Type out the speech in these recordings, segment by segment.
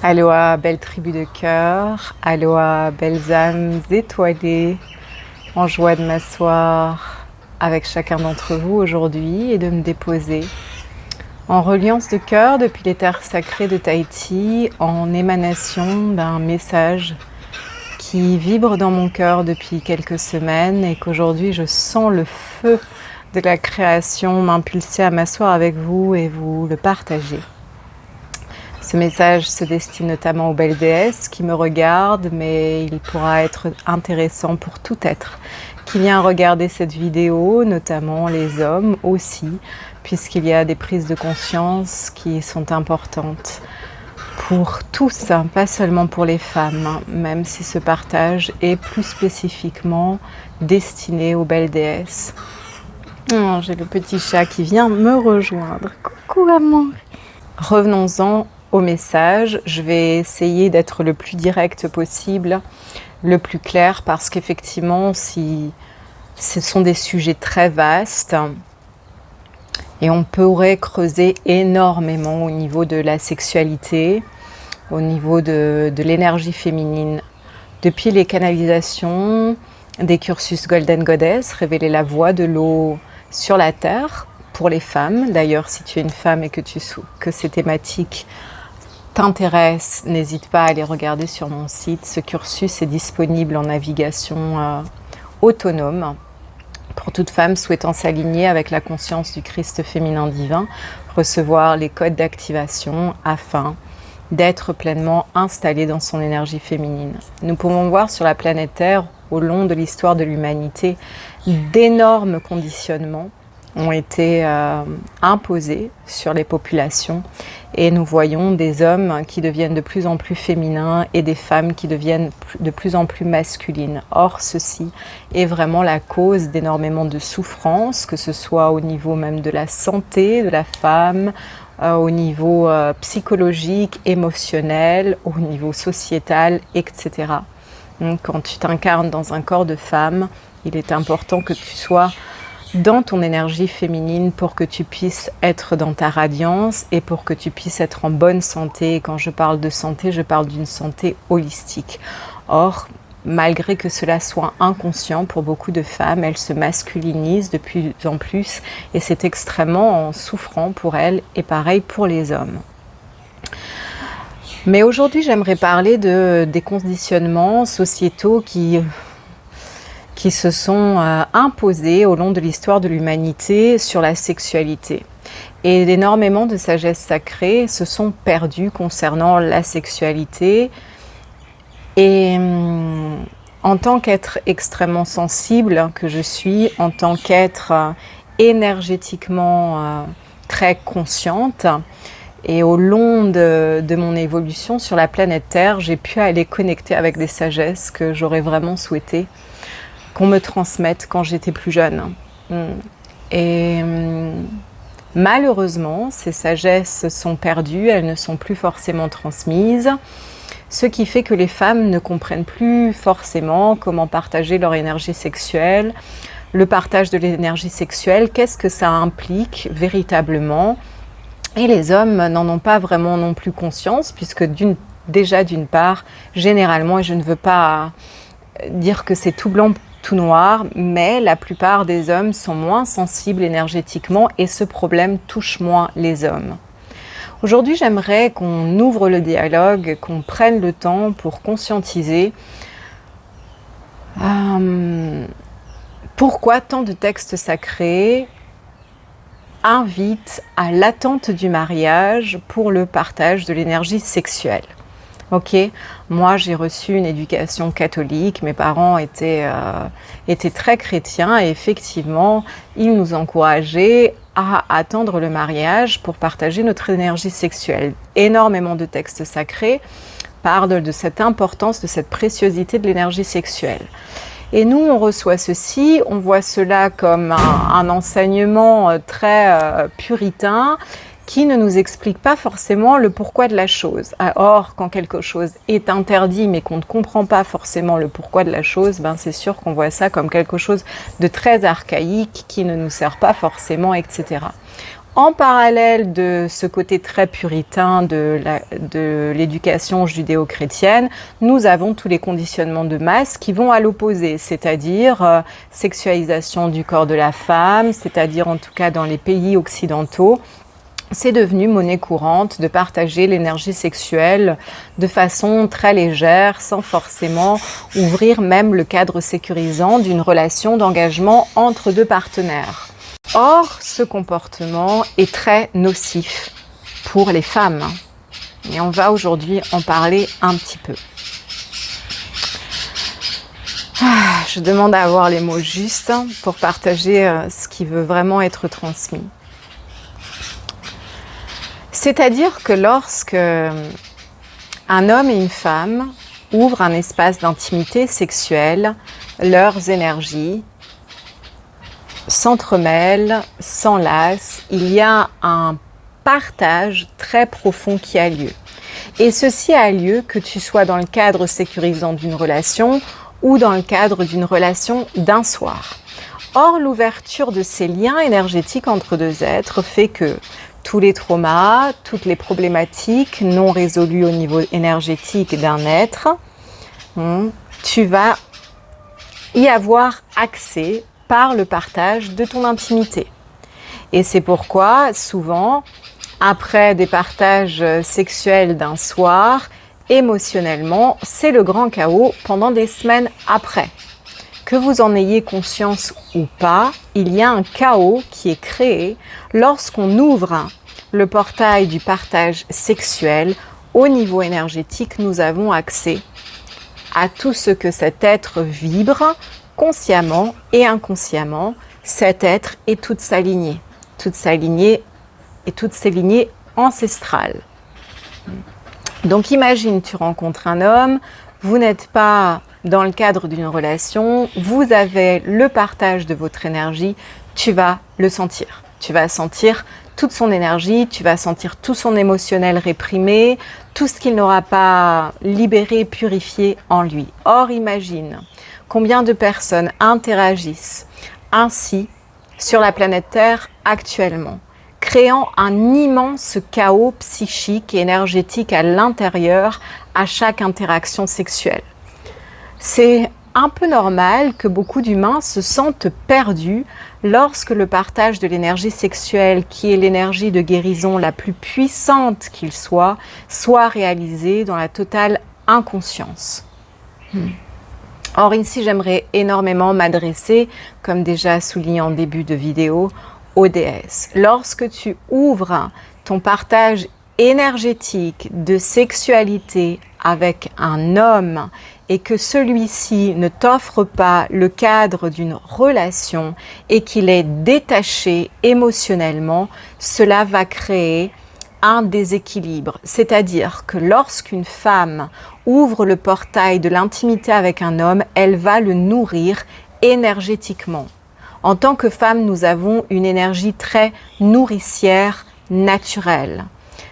Aloha, belle tribu de cœur, aloha, belles âmes étoilées, en joie de m'asseoir avec chacun d'entre vous aujourd'hui et de me déposer en reliance de cœur depuis les terres sacrées de Tahiti, en émanation d'un message qui vibre dans mon cœur depuis quelques semaines et qu'aujourd'hui je sens le feu de la création m'impulser à m'asseoir avec vous et vous le partager. Ce message se destine notamment aux belles déesses qui me regardent, mais il pourra être intéressant pour tout être qui vient regarder cette vidéo, notamment les hommes aussi, puisqu'il y a des prises de conscience qui sont importantes pour tous, pas seulement pour les femmes, même si ce partage est plus spécifiquement destiné aux belles déesses. Oh, j'ai le petit chat qui vient me rejoindre. Coucou amour. Revenons-en au message. Je vais essayer d'être le plus direct possible, le plus clair, parce qu'effectivement, si ce sont des sujets très vastes et on pourrait creuser énormément au niveau de la sexualité, au niveau de l'énergie féminine. Depuis les canalisations des cursus Golden Goddess, révéler la voie de l'eau sur la terre pour les femmes. D'ailleurs, si tu es une femme et que ces thématiques t'intéressent, n'hésite pas à aller regarder sur mon site. Ce cursus est disponible en navigation autonome pour toute femme souhaitant s'aligner avec la conscience du Christ féminin divin, recevoir les codes d'activation afin d'être pleinement installée dans son énergie féminine. Nous pouvons voir sur la planète Terre, au long de l'histoire de l'humanité, d'énormes conditionnements ont été imposés sur les populations et nous voyons des hommes qui deviennent de plus en plus féminins et des femmes qui deviennent de plus en plus masculines. Or, ceci est vraiment la cause d'énormément de souffrances, que ce soit au niveau même de la santé de la femme, au niveau psychologique, émotionnel, au niveau sociétal, etc. Donc, quand tu t'incarnes dans un corps de femme, il est important que tu sois dans ton énergie féminine pour que tu puisses être dans ta radiance et pour que tu puisses être en bonne santé. Et quand je parle de santé, je parle d'une santé holistique. Or, malgré que cela soit inconscient pour beaucoup de femmes, elles se masculinisent de plus en plus et c'est extrêmement souffrant pour elles et pareil pour les hommes. Mais aujourd'hui, j'aimerais parler des conditionnements sociétaux qui se sont imposés au long de l'histoire de l'humanité sur la sexualité. Et énormément de sagesse sacrée se sont perdues concernant la sexualité. Et en tant qu'être extrêmement sensible que je suis, en tant qu'être énergétiquement très consciente, et au long de mon évolution sur la planète Terre, j'ai pu aller connecter avec des sagesses que j'aurais vraiment souhaité qu'on me transmette quand j'étais plus jeune. Et malheureusement, ces sagesses sont perdues, elles ne sont plus forcément transmises, ce qui fait que les femmes ne comprennent plus forcément comment partager leur énergie sexuelle. Le partage de l'énergie sexuelle, qu'est-ce que ça implique véritablement? Et les hommes n'en ont pas vraiment non plus conscience, puisque d'une part, généralement, et je ne veux pas dire que c'est tout blanc, tout noir, mais la plupart des hommes sont moins sensibles énergétiquement et ce problème touche moins les hommes. Aujourd'hui, j'aimerais qu'on ouvre le dialogue, qu'on prenne le temps pour conscientiser pourquoi tant de textes sacrés invitent à l'attente du mariage pour le partage de l'énergie sexuelle. Ok, moi j'ai reçu une éducation catholique, mes parents étaient très chrétiens et effectivement ils nous encourageaient à attendre le mariage pour partager notre énergie sexuelle. Énormément de textes sacrés parlent de cette importance, de cette préciosité de l'énergie sexuelle. Et nous, on reçoit ceci, on voit cela comme un enseignement très puritain qui ne nous explique pas forcément le pourquoi de la chose. Or, quand quelque chose est interdit mais qu'on ne comprend pas forcément le pourquoi de la chose, c'est sûr qu'on voit ça comme quelque chose de très archaïque qui ne nous sert pas forcément, etc. En parallèle de ce côté très puritain de l'éducation judéo-chrétienne, nous avons tous les conditionnements de masse qui vont à l'opposé, c'est-à-dire sexualisation du corps de la femme, c'est-à-dire en tout cas dans les pays occidentaux, c'est devenu monnaie courante de partager l'énergie sexuelle de façon très légère, sans forcément ouvrir même le cadre sécurisant d'une relation d'engagement entre deux partenaires. Or, ce comportement est très nocif pour les femmes. Et on va aujourd'hui en parler un petit peu. Je demande à avoir les mots justes pour partager ce qui veut vraiment être transmis. C'est-à-dire que lorsque un homme et une femme ouvrent un espace d'intimité sexuelle, leurs énergies s'entremêlent, s'enlacent, il y a un partage très profond qui a lieu. Et ceci a lieu que tu sois dans le cadre sécurisant d'une relation ou dans le cadre d'une relation d'un soir. Or, l'ouverture de ces liens énergétiques entre deux êtres fait que tous les traumas, toutes les problématiques non résolues au niveau énergétique d'un être, tu vas y avoir accès par le partage de ton intimité. Et c'est pourquoi, souvent, après des partages sexuels d'un soir, émotionnellement, c'est le grand chaos pendant des semaines après. Que vous en ayez conscience ou pas, il y a un chaos qui est créé lorsqu'on ouvre le portail du partage sexuel. Au niveau énergétique, nous avons accès à tout ce que cet être vibre, consciemment et inconsciemment, cet être et toute sa lignée et toutes ses lignées ancestrales. Donc imagine, tu rencontres un homme, vous n'êtes pas dans le cadre d'une relation, vous avez le partage de votre énergie, tu vas le sentir. Tu vas sentir toute son énergie, tu vas sentir tout son émotionnel réprimé, tout ce qu'il n'aura pas libéré, purifié en lui. Or, imagine combien de personnes interagissent ainsi sur la planète Terre actuellement, créant un immense chaos psychique et énergétique à l'intérieur à chaque interaction sexuelle. C'est un peu normal que beaucoup d'humains se sentent perdus lorsque le partage de l'énergie sexuelle, qui est l'énergie de guérison la plus puissante qu'il soit réalisé dans la totale inconscience. Or ici, j'aimerais énormément m'adresser, comme déjà souligné en début de vidéo, aux déesses. Lorsque tu ouvres ton partage énergétique de sexualité avec un homme et que celui-ci ne t'offre pas le cadre d'une relation et qu'il est détaché émotionnellement, cela va créer un déséquilibre. C'est-à-dire que lorsqu'une femme ouvre le portail de l'intimité avec un homme, elle va le nourrir énergétiquement. En tant que femme, nous avons une énergie très nourricière, naturelle.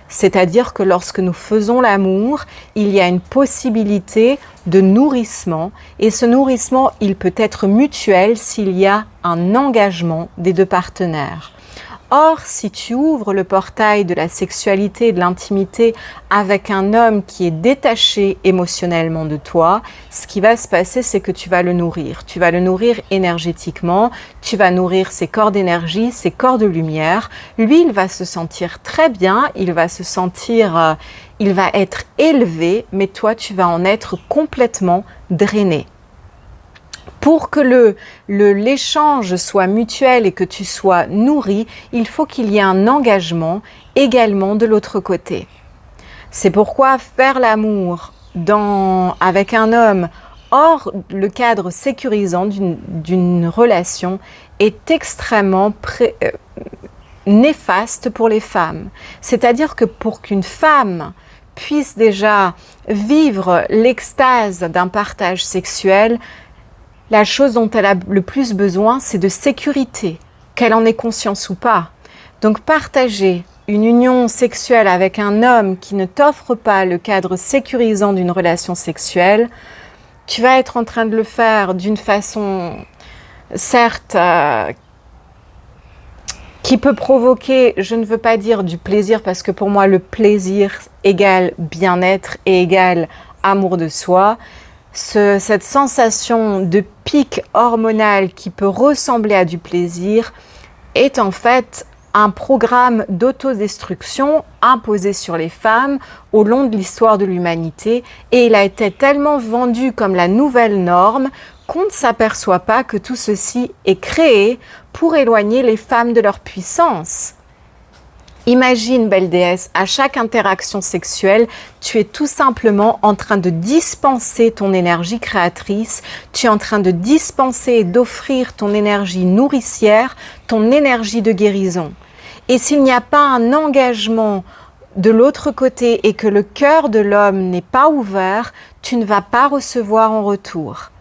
C'est-à-dire que lorsque nous faisons l'amour, il y a une possibilité de nourrissement et ce nourrissement, il peut être mutuel s'il y a un engagement des deux partenaires. Or, si tu ouvres le portail de la sexualité et de l'intimité avec un homme qui est détaché émotionnellement de toi, ce qui va se passer, c'est que tu vas le nourrir. Tu vas le nourrir énergétiquement, tu vas nourrir ses corps d'énergie, ses corps de lumière. Lui, il va se sentir très bien, il va être élevé, mais toi, tu vas en être complètement drainé. Pour que l'échange soit mutuel et que tu sois nourri, il faut qu'il y ait un engagement également de l'autre côté. C'est pourquoi faire l'amour avec un homme hors le cadre sécurisant d'une relation est extrêmement néfaste pour les femmes. C'est-à-dire que pour qu'une femme puisse déjà vivre l'extase d'un partage sexuel, la chose dont elle a le plus besoin, c'est de sécurité, qu'elle en ait conscience ou pas. Donc partager une union sexuelle avec un homme qui ne t'offre pas le cadre sécurisant d'une relation sexuelle, tu vas être en train de le faire d'une façon, certes, qui peut provoquer, je ne veux pas dire du plaisir, parce que pour moi le plaisir égale bien-être et égale amour de soi. Cette sensation de pic hormonal qui peut ressembler à du plaisir est en fait un programme d'autodestruction imposé sur les femmes au long de l'histoire de l'humanité, et il a été tellement vendu comme la nouvelle norme qu'on ne s'aperçoit pas que tout ceci est créé pour éloigner les femmes de leur puissance. Imagine, belle déesse, à chaque interaction sexuelle, tu es tout simplement en train de dispenser ton énergie créatrice, tu es en train de dispenser et d'offrir ton énergie nourricière, ton énergie de guérison. Et s'il n'y a pas un engagement de l'autre côté et que le cœur de l'homme n'est pas ouvert, tu ne vas pas recevoir en retour.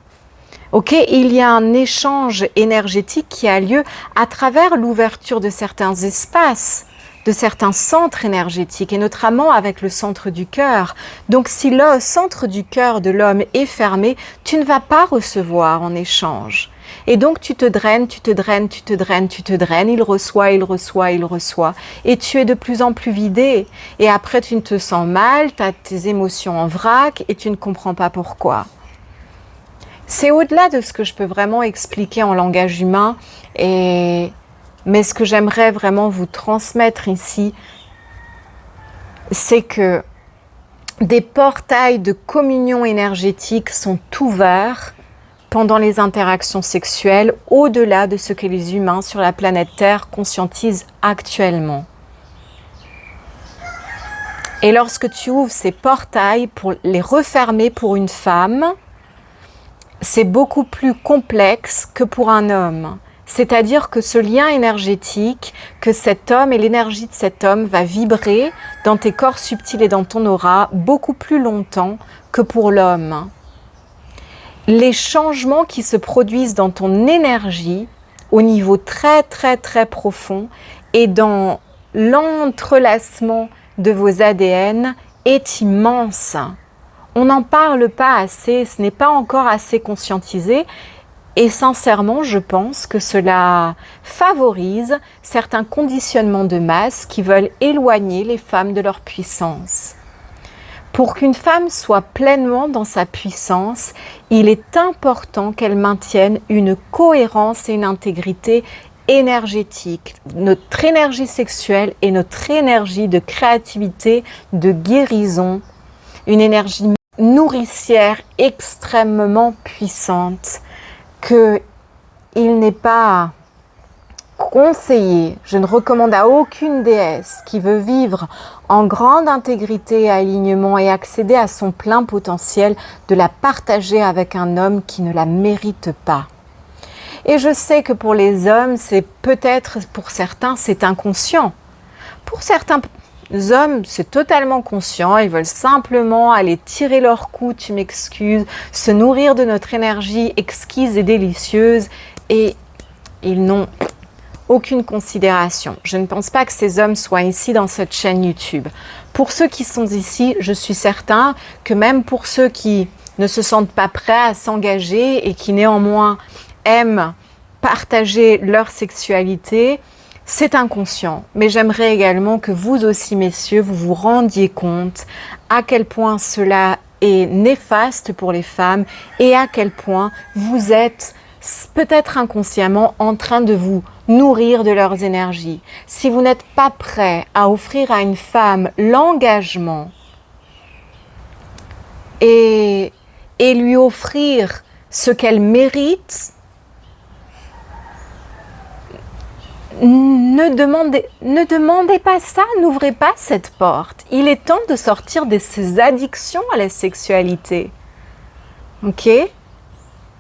Ok, il y a un échange énergétique qui a lieu à travers l'ouverture de certains espaces, de certains centres énergétiques, et notamment avec le centre du cœur. Donc si le centre du cœur de l'homme est fermé, tu ne vas pas recevoir en échange. Et donc tu te draines, tu te draines, tu te draines, tu te draines, il reçoit, il reçoit, il reçoit. Et tu es de plus en plus vidé. Et après tu ne te sens mal, tu as tes émotions en vrac et tu ne comprends pas pourquoi. C'est au-delà de ce que je peux vraiment expliquer en langage humain, mais ce que j'aimerais vraiment vous transmettre ici, c'est que des portails de communion énergétique sont ouverts pendant les interactions sexuelles, au-delà de ce que les humains sur la planète Terre conscientisent actuellement. Et lorsque tu ouvres ces portails pour les refermer pour une femme, c'est beaucoup plus complexe que pour un homme. C'est-à-dire que ce lien énergétique, que cet homme et l'énergie de cet homme va vibrer dans tes corps subtils et dans ton aura beaucoup plus longtemps que pour l'homme. Les changements qui se produisent dans ton énergie au niveau très très très profond et dans l'entrelacement de vos ADN est immense. On n'en parle pas assez, ce n'est pas encore assez conscientisé. Et sincèrement, je pense que cela favorise certains conditionnements de masse qui veulent éloigner les femmes de leur puissance. Pour qu'une femme soit pleinement dans sa puissance, il est important qu'elle maintienne une cohérence et une intégrité énergétique. Notre énergie sexuelle et notre énergie de créativité, de guérison, une énergie nourricière extrêmement puissante, qu'il n'est pas conseillé, je ne recommande à aucune déesse qui veut vivre en grande intégrité et alignement et accéder à son plein potentiel de la partager avec un homme qui ne la mérite pas. Et je sais que pour les hommes, c'est peut-être, pour certains, c'est inconscient. Pour certains hommes, c'est totalement conscient, ils veulent simplement aller tirer leur coup, tu m'excuses, se nourrir de notre énergie exquise et délicieuse, et ils n'ont aucune considération. Je ne pense pas que ces hommes soient ici dans cette chaîne YouTube. Pour ceux qui sont ici, je suis certain que même pour ceux qui ne se sentent pas prêts à s'engager et qui néanmoins aiment partager leur sexualité, c'est inconscient. Mais j'aimerais également que vous aussi, messieurs, vous vous rendiez compte à quel point cela est néfaste pour les femmes et à quel point vous êtes peut-être inconsciemment en train de vous nourrir de leurs énergies. Si vous n'êtes pas prêt à offrir à une femme l'engagement et lui offrir ce qu'elle mérite, ne demandez pas ça, n'ouvrez pas cette porte. Il est temps de sortir de ces addictions à la sexualité. Ok ? Et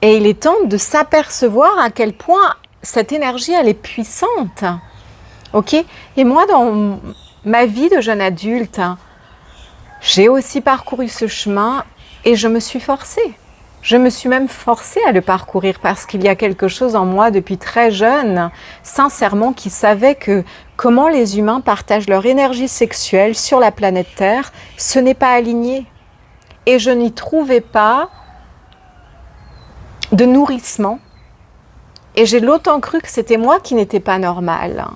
il est temps de s'apercevoir à quel point cette énergie, elle est puissante. Ok ? Et moi, dans ma vie de jeune adulte, j'ai aussi parcouru ce chemin et je me suis forcée. Je me suis même forcée à le parcourir parce qu'il y a quelque chose en moi depuis très jeune, sincèrement, qui savait que comment les humains partagent leur énergie sexuelle sur la planète Terre, ce n'est pas aligné. Et je n'y trouvais pas de nourrissement. Et j'ai longtemps cru que c'était moi qui n'étais pas normale.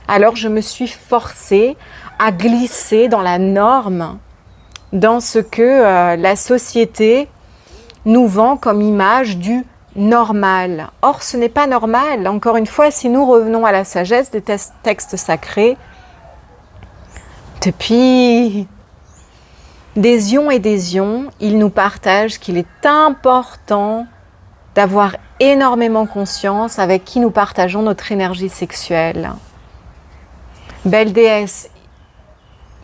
Alors je me suis forcée à glisser dans la norme, dans ce que la société nous vend comme image du normal. Or, ce n'est pas normal. Encore une fois, si nous revenons à la sagesse des textes sacrés, depuis des ions et des ions, ils nous partagent qu'il est important d'avoir énormément conscience avec qui nous partageons notre énergie sexuelle. Belle déesse,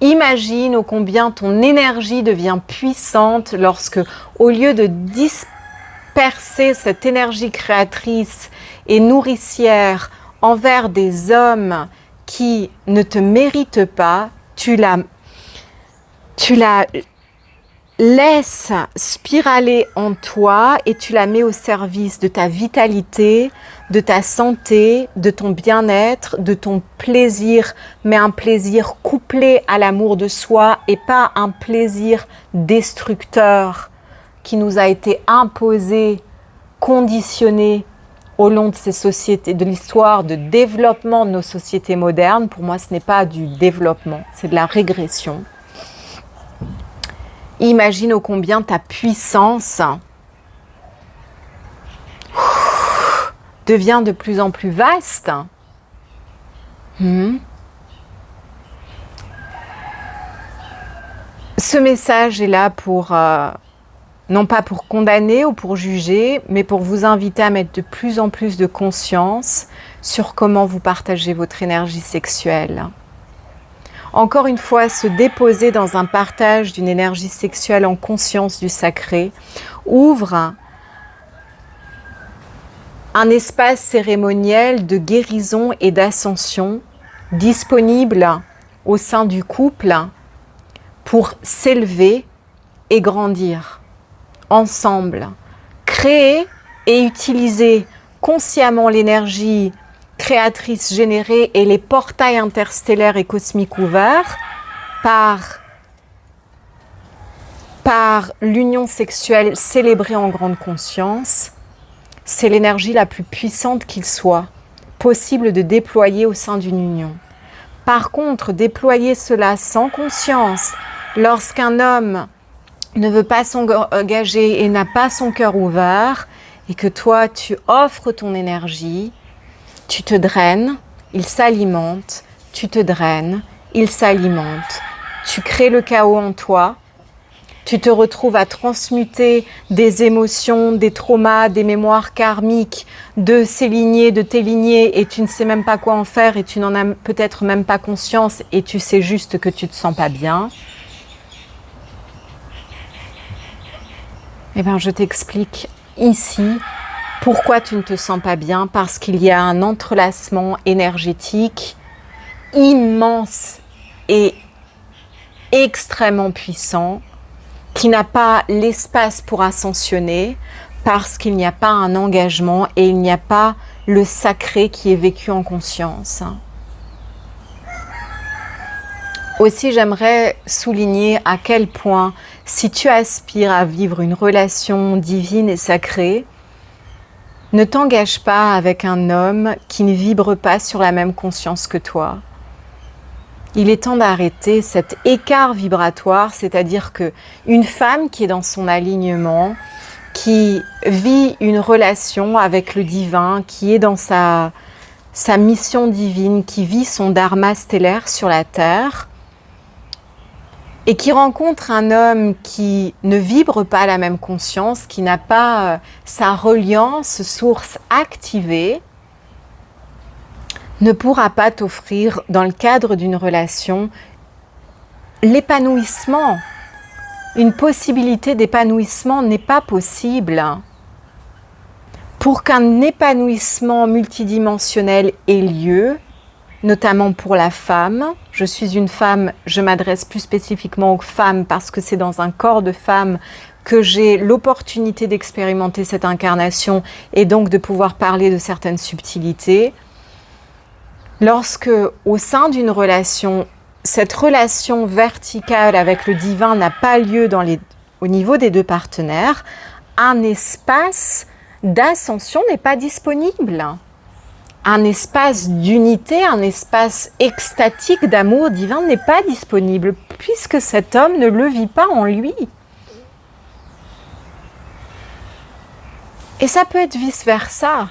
imagine ô combien ton énergie devient puissante lorsque, au lieu de disperser cette énergie créatrice et nourricière envers des hommes qui ne te méritent pas, tu la laisses spiraler en toi et tu la mets au service de ta vitalité, de ta santé, de ton bien-être, de ton plaisir, mais un plaisir couplé à l'amour de soi et pas un plaisir destructeur qui nous a été imposé, conditionné au long de ces sociétés, de l'histoire de développement de nos sociétés modernes. Pour moi, ce n'est pas du développement, c'est de la régression. Imagine ô combien ta puissance devient de plus en plus vaste. Ce message est là pour, non pas pour condamner ou pour juger, mais pour vous inviter à mettre de plus en plus de conscience sur comment vous partagez votre énergie sexuelle. Encore une fois, se déposer dans un partage d'une énergie sexuelle en conscience du sacré ouvre un espace cérémoniel de guérison et d'ascension disponible au sein du couple pour s'élever et grandir ensemble, créer et utiliser consciemment l'énergie créatrice générée et les portails interstellaires et cosmiques ouverts par l'union sexuelle célébrée en grande conscience. C'est l'énergie la plus puissante qu'il soit possible de déployer au sein d'une union. Par contre, déployer cela sans conscience, lorsqu'un homme ne veut pas s'engager et n'a pas son cœur ouvert, et que toi, tu offres ton énergie, tu te draines, il s'alimente, tu te draines, il s'alimente. Tu crées le chaos en toi, tu te retrouves à transmuter des émotions, des traumas, des mémoires karmiques de ces lignées, de tes lignées, et tu ne sais même pas quoi en faire, et tu n'en as peut-être même pas conscience, et tu sais juste que tu te sens pas bien. Eh bien, je t'explique ici pourquoi tu ne te sens pas bien, parce qu'il y a un entrelacement énergétique immense et extrêmement puissant qui n'a pas l'espace pour ascensionner parce qu'il n'y a pas un engagement et il n'y a pas le sacré qui est vécu en conscience. Aussi, j'aimerais souligner à quel point, si tu aspires à vivre une relation divine et sacrée, ne t'engage pas avec un homme qui ne vibre pas sur la même conscience que toi. Il est temps d'arrêter cet écart vibratoire, c'est-à-dire qu'une femme qui est dans son alignement, qui vit une relation avec le divin, qui est dans sa mission divine, qui vit son dharma stellaire sur la terre, et qui rencontre un homme qui ne vibre pas la même conscience, qui n'a pas sa reliance source activée, ne pourra pas t'offrir, dans le cadre d'une relation, l'épanouissement. Une possibilité d'épanouissement n'est pas possible. Pour qu'un épanouissement multidimensionnel ait lieu, notamment pour la femme. Je suis une femme, je m'adresse plus spécifiquement aux femmes parce que c'est dans un corps de femme que j'ai l'opportunité d'expérimenter cette incarnation et donc de pouvoir parler de certaines subtilités. Lorsque, au sein d'une relation, cette relation verticale avec le divin n'a pas lieu au niveau des deux partenaires, un espace d'ascension n'est pas disponible. un espace d'unité, un espace extatique d'amour divin n'est pas disponible puisque cet homme ne le vit pas en lui. Et ça peut être vice-versa.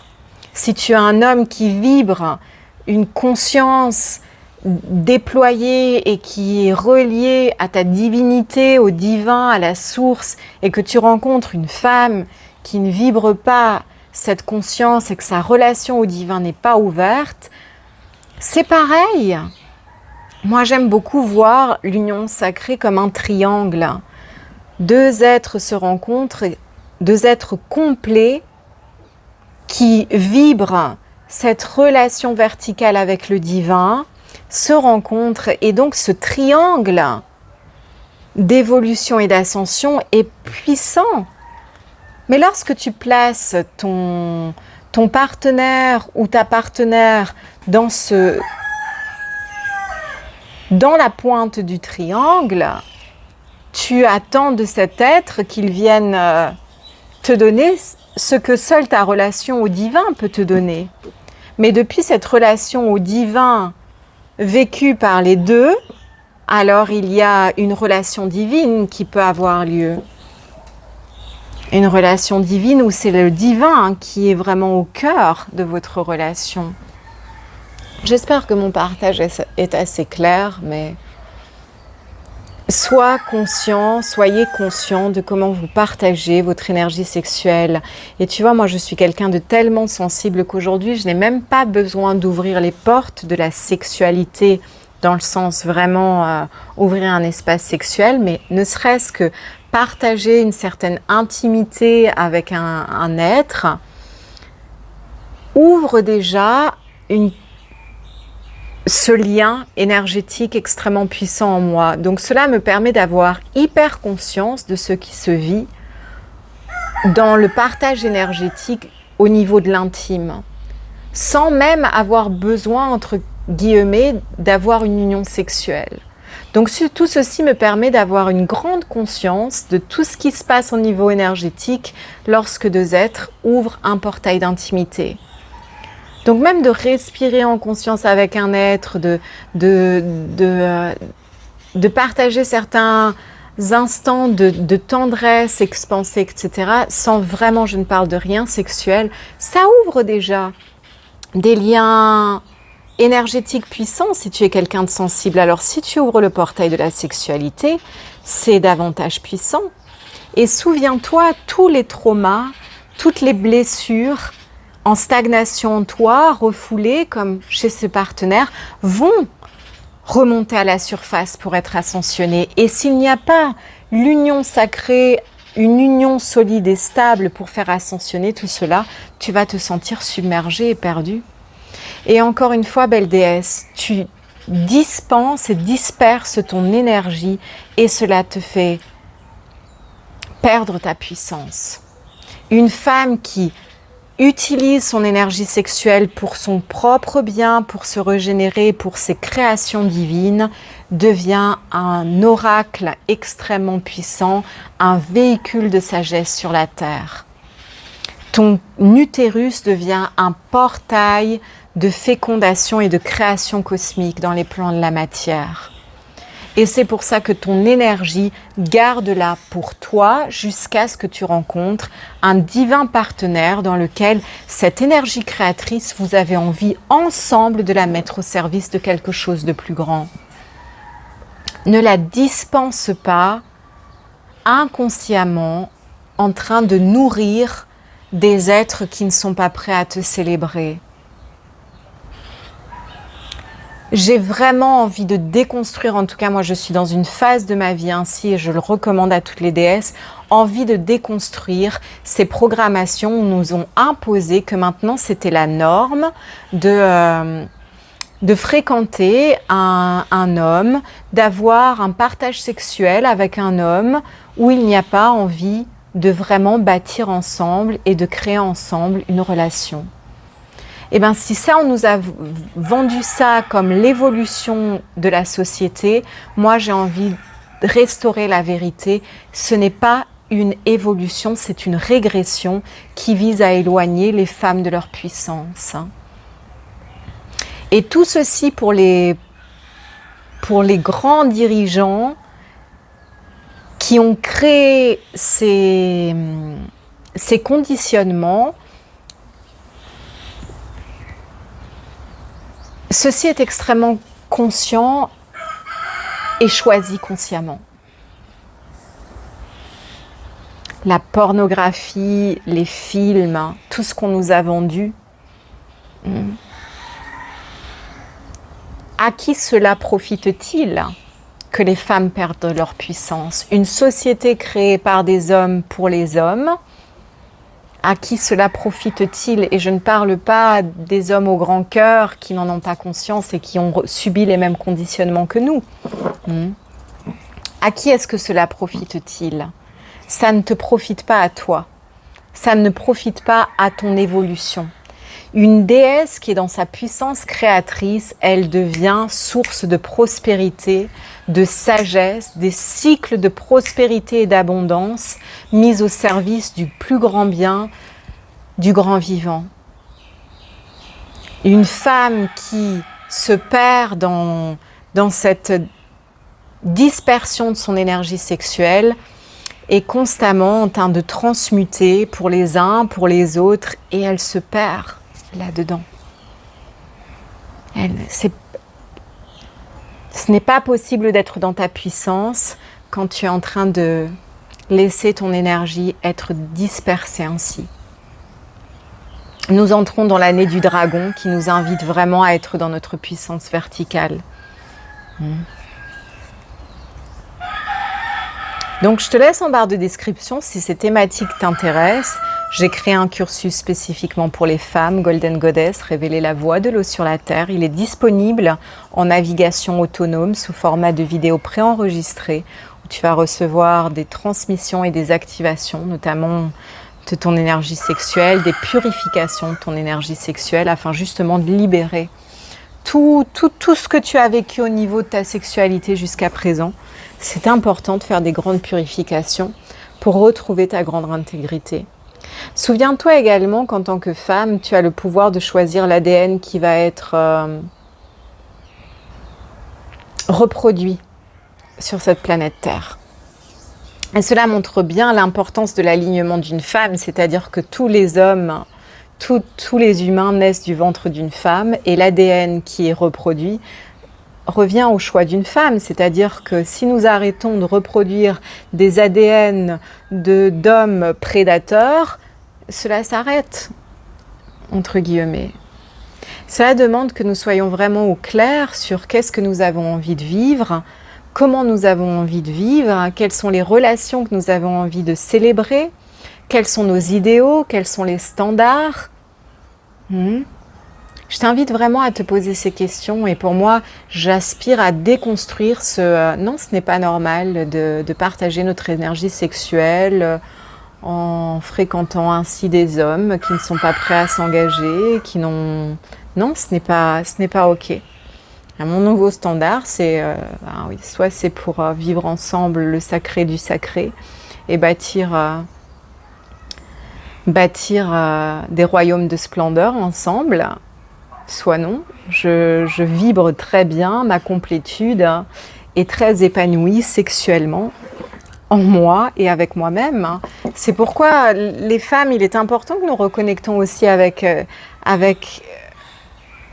Si tu as un homme qui vibre une conscience déployée et qui est reliée à ta divinité, au divin, à la source, et que tu rencontres une femme qui ne vibre pas cette conscience et que sa relation au divin n'est pas ouverte, c'est pareil. Moi, j'aime beaucoup voir l'union sacrée comme un triangle. Deux êtres se rencontrent, deux êtres complets qui vibrent cette relation verticale avec le divin, se rencontrent et donc ce triangle d'évolution et d'ascension est puissant. Mais lorsque tu places ton partenaire ou ta partenaire dans la pointe du triangle, tu attends de cet être qu'il vienne te donner ce que seule ta relation au divin peut te donner. Mais depuis cette relation au divin vécue par les deux, alors il y a une relation divine qui peut avoir lieu. Une relation divine où c'est le divin qui est vraiment au cœur de votre relation. J'espère que mon partage est assez clair, mais soyez conscient de comment vous partagez votre énergie sexuelle. Et tu vois, moi je suis quelqu'un de tellement sensible qu'aujourd'hui, je n'ai même pas besoin d'ouvrir les portes de la sexualité dans le sens vraiment ouvrir un espace sexuel, mais ne serait-ce que partager une certaine intimité avec un être ouvre déjà ce lien énergétique extrêmement puissant en moi. Donc cela me permet d'avoir hyper conscience de ce qui se vit dans le partage énergétique au niveau de l'intime, sans même avoir besoin, entre guillemets, d'avoir une union sexuelle. Donc tout ceci me permet d'avoir une grande conscience de tout ce qui se passe au niveau énergétique lorsque deux êtres ouvrent un portail d'intimité. Donc même de respirer en conscience avec un être, de partager certains instants de tendresse expansée, etc., sans vraiment, je ne parle de rien sexuel, ça ouvre déjà des liens énergétique puissant si tu es quelqu'un de sensible. Alors si tu ouvres le portail de la sexualité, c'est davantage puissant. Et souviens-toi, tous les traumas, toutes les blessures en stagnation en toi, refoulées comme chez ce partenaire, vont remonter à la surface pour être ascensionnés. Et s'il n'y a pas l'union sacrée, une union solide et stable pour faire ascensionner tout cela, tu vas te sentir submergé et perdu. Et encore une fois, belle déesse, tu dispenses et disperses ton énergie et cela te fait perdre ta puissance. Une femme qui utilise son énergie sexuelle pour son propre bien, pour se régénérer, pour ses créations divines, devient un oracle extrêmement puissant, un véhicule de sagesse sur la terre. Ton utérus devient un portail de fécondation et de création cosmique dans les plans de la matière. Et c'est pour ça que ton énergie, garde-la pour toi jusqu'à ce que tu rencontres un divin partenaire dans lequel cette énergie créatrice, vous avez envie ensemble de la mettre au service de quelque chose de plus grand. Ne la dispense pas inconsciemment en train de nourrir des êtres qui ne sont pas prêts à te célébrer. J'ai vraiment envie de déconstruire, en tout cas moi je suis dans une phase de ma vie ainsi et je le recommande à toutes les déesses, envie de déconstruire ces programmations où nous ont imposé que maintenant c'était la norme de fréquenter un homme, d'avoir un partage sexuel avec un homme où il n'y a pas envie de vraiment bâtir ensemble et de créer ensemble une relation. Et bien si ça, on nous a vendu ça comme l'évolution de la société, moi j'ai envie de restaurer la vérité. Ce n'est pas une évolution, c'est une régression qui vise à éloigner les femmes de leur puissance. Et tout ceci pour les grands dirigeants qui ont créé ces conditionnements. Ceci est extrêmement conscient et choisi consciemment. La pornographie, les films, tout ce qu'on nous a vendu. À qui cela profite-t-il que les femmes perdent leur puissance? Une société créée par des hommes pour les hommes. À qui cela profite-t-il? Et je ne parle pas des hommes au grand cœur qui n'en ont pas conscience et qui ont subi les mêmes conditionnements que nous. À qui est-ce que cela profite-t-il? Ça ne te profite pas à toi. Ça ne profite pas à ton évolution. Une déesse qui est dans sa puissance créatrice, elle devient source de prospérité, de sagesse, des cycles de prospérité et d'abondance mis au service du plus grand bien, du grand vivant. Une femme qui se perd dans cette dispersion de son énergie sexuelle est constamment en train de transmuter pour les uns, pour les autres, et elle se perd là-dedans. Ce n'est pas possible d'être dans ta puissance quand tu es en train de laisser ton énergie être dispersée ainsi. Nous entrons dans l'année du dragon qui nous invite vraiment à être dans notre puissance verticale. Donc je te laisse en barre de description si ces thématiques t'intéressent. J'ai créé un cursus spécifiquement pour les femmes, Golden Goddess, révéler la voie de l'eau sur la terre. Il est disponible en navigation autonome sous format de vidéo préenregistrée où tu vas recevoir des transmissions et des activations, notamment de ton énergie sexuelle, des purifications de ton énergie sexuelle afin justement de libérer tout ce que tu as vécu au niveau de ta sexualité jusqu'à présent. C'est important de faire des grandes purifications pour retrouver ta grande intégrité. Souviens-toi également qu'en tant que femme, tu as le pouvoir de choisir l'ADN qui va être reproduit sur cette planète Terre. Et cela montre bien l'importance de l'alignement d'une femme, c'est-à-dire que tous les hommes, tous les humains naissent du ventre d'une femme et l'ADN qui est reproduit revient au choix d'une femme, c'est-à-dire que si nous arrêtons de reproduire des ADN d'hommes prédateurs, cela s'arrête, entre guillemets. Cela demande que nous soyons vraiment au clair sur qu'est-ce que nous avons envie de vivre, comment nous avons envie de vivre, quelles sont les relations que nous avons envie de célébrer, quels sont nos idéaux, quels sont les standards. Je t'invite vraiment à te poser ces questions et pour moi, j'aspire à déconstruire non, ce n'est pas normal de partager notre énergie sexuelle en fréquentant ainsi des hommes qui ne sont pas prêts à s'engager, qui n'ont... Non, ce n'est pas OK. Mon nouveau standard, c'est soit c'est pour vivre ensemble le sacré du sacré et bâtir des royaumes de splendeur ensemble, soit non. Je vibre très bien, ma complétude est très épanouie sexuellement en moi et avec moi-même. C'est pourquoi les femmes, il est important que nous reconnectons aussi avec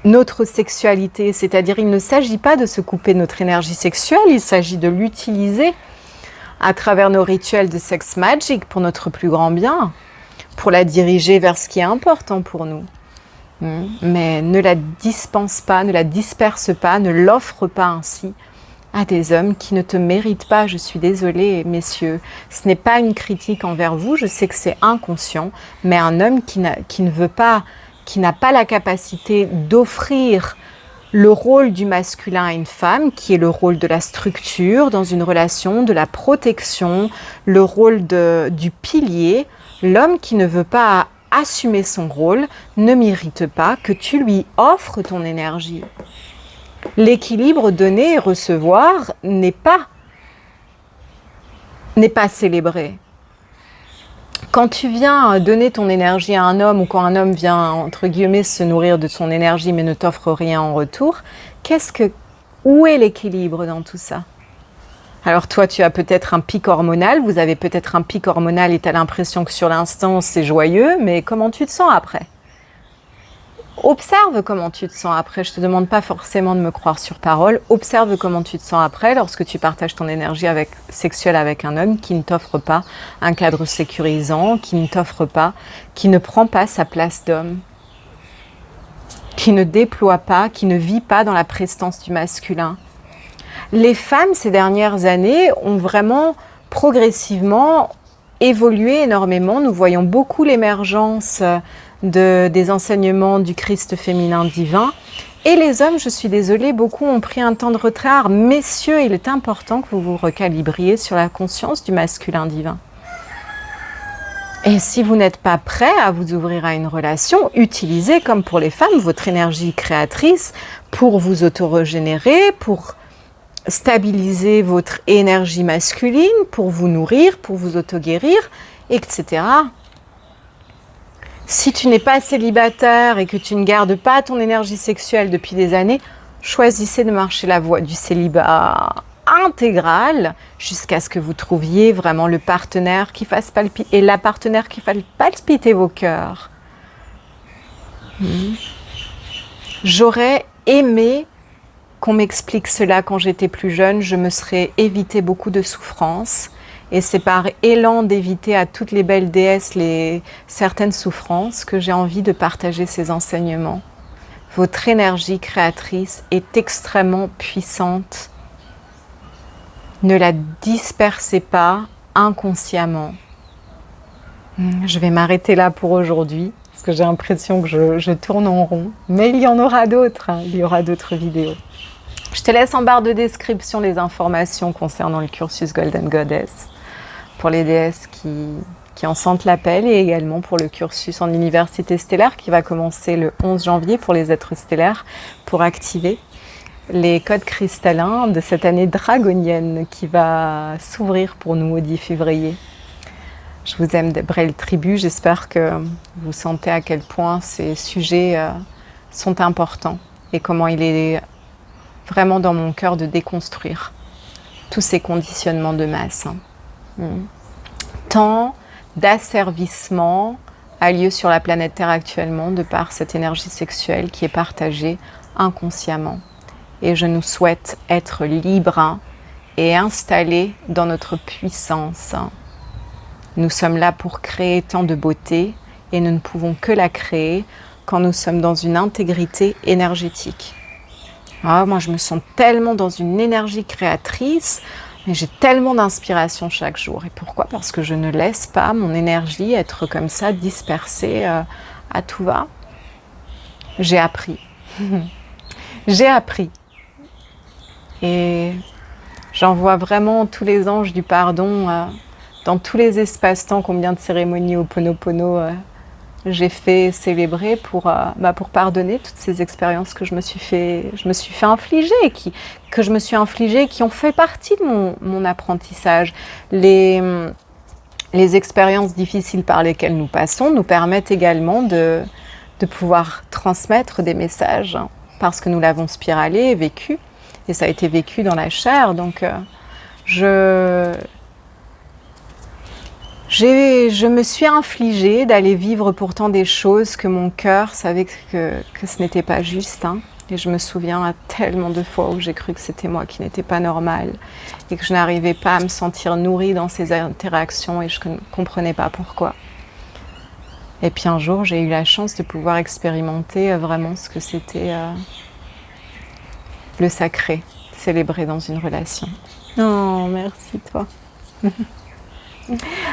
notre sexualité, c'est-à-dire il ne s'agit pas de se couper notre énergie sexuelle, il s'agit de l'utiliser à travers nos rituels de sex magic pour notre plus grand bien, pour la diriger vers ce qui est important pour nous. Mais ne la dispense pas, ne la disperse pas, ne l'offre pas ainsi à des hommes qui ne te méritent pas. Je suis désolée, messieurs, ce n'est pas une critique envers vous, je sais que c'est inconscient, mais un homme qui ne veut pas, qui n'a pas la capacité d'offrir le rôle du masculin à une femme, qui est le rôle de la structure dans une relation, de la protection, le rôle du pilier, l'homme qui ne veut pas assumer son rôle ne mérite pas que tu lui offres ton énergie. L'équilibre donner et recevoir n'est pas célébré. Quand tu viens donner ton énergie à un homme ou quand un homme vient, entre guillemets, se nourrir de son énergie mais ne t'offre rien en retour, où est l'équilibre dans tout ça? Alors toi, tu as peut-être un pic hormonal, vous avez peut-être un pic hormonal et tu as l'impression que sur l'instant, c'est joyeux, mais comment tu te sens après? Observe comment tu te sens après. Je ne te demande pas forcément de me croire sur parole. Observe comment tu te sens après lorsque tu partages ton énergie sexuelle avec un homme qui ne t'offre pas un cadre sécurisant, qui ne prend pas sa place d'homme, qui ne déploie pas, qui ne vit pas dans la prestance du masculin. Les femmes, ces dernières années, ont vraiment progressivement évolué énormément. Nous voyons beaucoup l'émergence des enseignements du Christ féminin divin. Et les hommes, je suis désolée, beaucoup ont pris un temps de retard. Messieurs, il est important que vous vous recalibriez sur la conscience du masculin divin. Et si vous n'êtes pas prêt à vous ouvrir à une relation, utilisez, comme pour les femmes, votre énergie créatrice pour vous auto-régénérer, pour stabiliser votre énergie masculine, pour vous nourrir, pour vous auto-guérir, etc. Si tu n'es pas célibataire et que tu ne gardes pas ton énergie sexuelle depuis des années, choisissez de marcher la voie du célibat intégral jusqu'à ce que vous trouviez vraiment le partenaire qui fasse palpiter, et la partenaire qui fasse palpiter vos cœurs. J'aurais aimé qu'on m'explique cela quand j'étais plus jeune, je me serais évité beaucoup de souffrances. Et c'est par élan d'éviter à toutes les belles déesses certaines souffrances que j'ai envie de partager ces enseignements. Votre énergie créatrice est extrêmement puissante. Ne la dispersez pas inconsciemment. Je vais m'arrêter là pour aujourd'hui, parce que j'ai l'impression que je tourne en rond. Mais il y en aura d'autres, il y aura d'autres vidéos. Je te laisse en barre de description les informations concernant le cursus Golden Goddess pour les déesses qui en sentent l'appel, et également pour le cursus en université stellaire qui va commencer le 11 janvier pour les êtres stellaires, pour activer les codes cristallins de cette année dragonienne qui va s'ouvrir pour nous au 10 février. Je vous aime, Brel Tribu, j'espère que vous sentez à quel point ces sujets sont importants et comment il est vraiment dans mon cœur de déconstruire tous ces conditionnements de masse. Tant d'asservissement a lieu sur la planète Terre actuellement de par cette énergie sexuelle qui est partagée inconsciemment. Et je nous souhaite être libres et installés dans notre puissance. Nous sommes là pour créer tant de beauté et nous ne pouvons que la créer quand nous sommes dans une intégrité énergétique. Moi, je me sens tellement dans une énergie créatrice, mais j'ai tellement d'inspiration chaque jour. Et pourquoi? Parce que je ne laisse pas mon énergie être comme ça, dispersée à tout va. J'ai appris. J'ai appris. Et j'envoie vraiment tous les anges du pardon dans tous les espaces-temps. Combien de cérémonies Ho'oponopono j'ai fait célébrer pour pardonner toutes ces expériences que je me suis fait infliger, que je me suis infligées, qui ont fait partie de mon apprentissage. Les expériences difficiles par lesquelles nous passons nous permettent également de pouvoir transmettre des messages, parce que nous l'avons spiralé, vécu, et ça a été vécu dans la chair. Donc je me suis infligée d'aller vivre pourtant des choses que mon cœur savait que ce n'était pas juste. Et je me souviens à tellement de fois où j'ai cru que c'était moi qui n'étais pas normale et que je n'arrivais pas à me sentir nourrie dans ces interactions et je ne comprenais pas pourquoi. Et puis un jour, j'ai eu la chance de pouvoir expérimenter vraiment ce que c'était le sacré, célébré dans une relation. Oh, merci toi.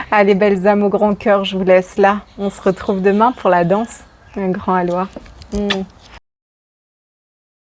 Allez, belles âmes au grand cœur, je vous laisse là. On se retrouve demain pour la danse. Un grand aloha.